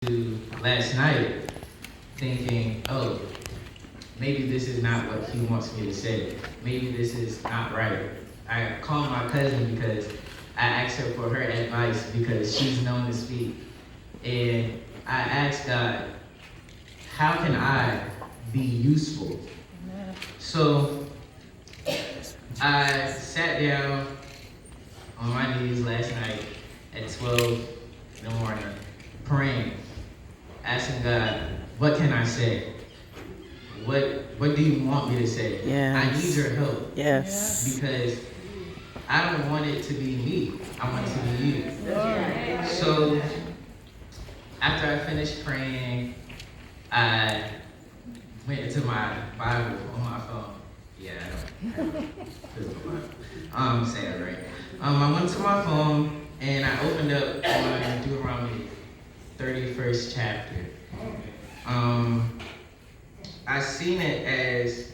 to last night thinking, oh, maybe this is not what he wants me to say. Maybe this is not right. I called my cousin because I asked her for her advice because she's known to speak. And I asked God, how can I be useful? So I sat down on my knees last night at 12 in the morning, praying, asking God, what can I say? What do you want me to say? Yes. I need your help. Yes. Because I don't want it to be me. I want it to be you. So after I finished praying, I went into my Bible on my phone. Yeah, I don't have a physical Bible. Say that right. I went to my phone and I opened up on Deuteronomy 31st chapter. I seen it as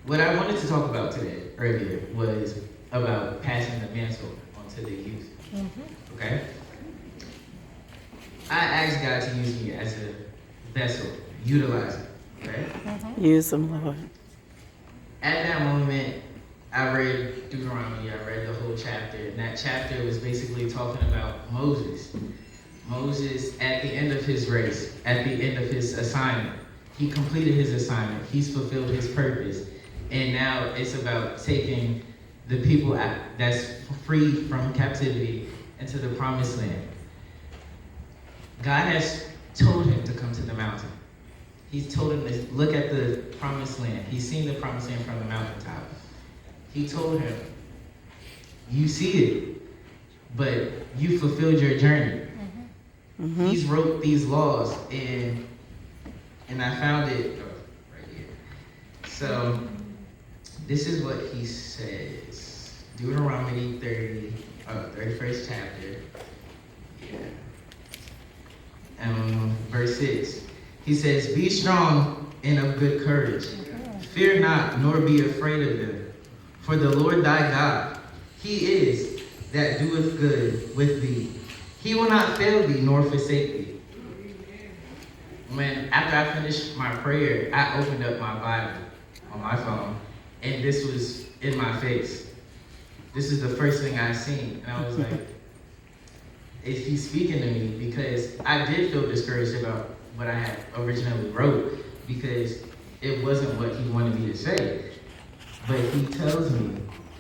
what I wanted to talk about today earlier was about passing the mantle onto the youth. Okay? I asked God to use me as a vessel, utilize it. Okay? Use them, Lord. At that moment, I read Deuteronomy, I read the whole chapter, and that chapter was basically talking about Moses. Moses, at the end of his race, at the end of his assignment, he completed his assignment, he's fulfilled his purpose, and now it's about taking the people that's free from captivity into the promised land. God has told him to come to the mountain. He's told him to look at the promised land. He's seen the promised land from the mountaintop. He told him, you see it, but you fulfilled your journey. He's wrote these laws, and I found it right here. So this is what he says. Deuteronomy 31st chapter. Verse 6. He says, be strong and of good courage. Fear not, nor be afraid of them. For the Lord thy God, he is that doeth good with thee. He will not fail thee, nor forsake thee. After I finished my prayer, I opened up my Bible on my phone, and this was in my face. This is the first thing I seen, and I was like, is he speaking to me? Because I did feel discouraged about what I had originally wrote, because it wasn't what he wanted me to say. But he tells me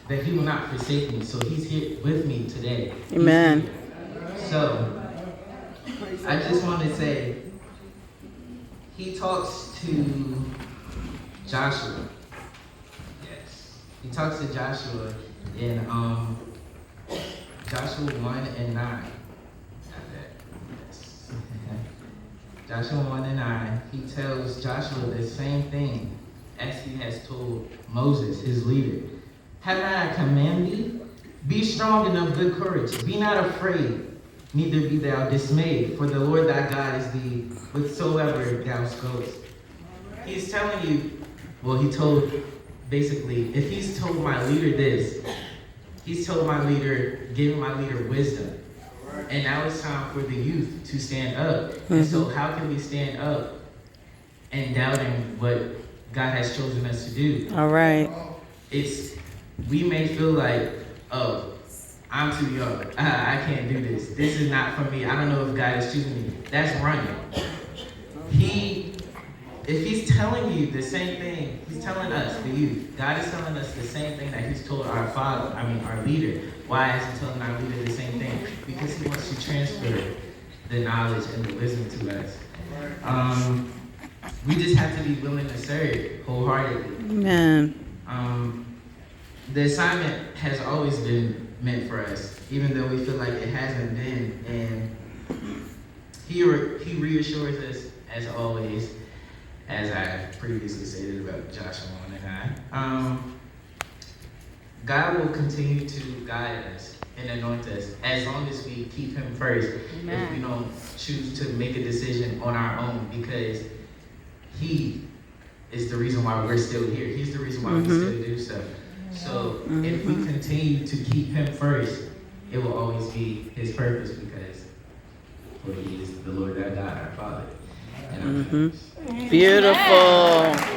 that he will not forsake me, so he's here with me today. Amen. So, I just want to say, he talks to Joshua. Yes. He talks to Joshua in Joshua 1 and 9. Yes. Joshua 1 and 9, he tells Joshua the same thing as he has told Moses, his leader. Have I commanded thee? Be strong and of good courage. Be not afraid, neither be thou dismayed, for the Lord thy God is thee whithersoever thou goest. He's telling you, well, he told, basically, if he's told my leader this, he's told my leader, giving my leader wisdom. And now it's time for the youth to stand up. And so how can we stand up and doubting what God has chosen us to do? All right. We may feel like, oh, I'm too young. I can't do this. This is not for me. I don't know if God is choosing me. That's running. If he's telling you the same thing, he's telling us, the youth, God is telling us the same thing that he's told our leader. Why is he telling our leader the same thing? Because he wants to transfer the knowledge and the wisdom to us. We just have to be willing to serve wholeheartedly. Amen. The assignment has always been meant for us, even though we feel like it hasn't been. And he reassures us, as always, as I previously stated about Joshua 1 and 9. God will continue to guide us and anoint us as long as we keep him first. Amen. If we don't choose to make a decision on our own, because he is the reason why we're still here. He's the reason why we still do so. So if we continue to keep him first, it will always be his purpose, because for he is the Lord our God, our Father, and our Mm-hmm. parents. Beautiful.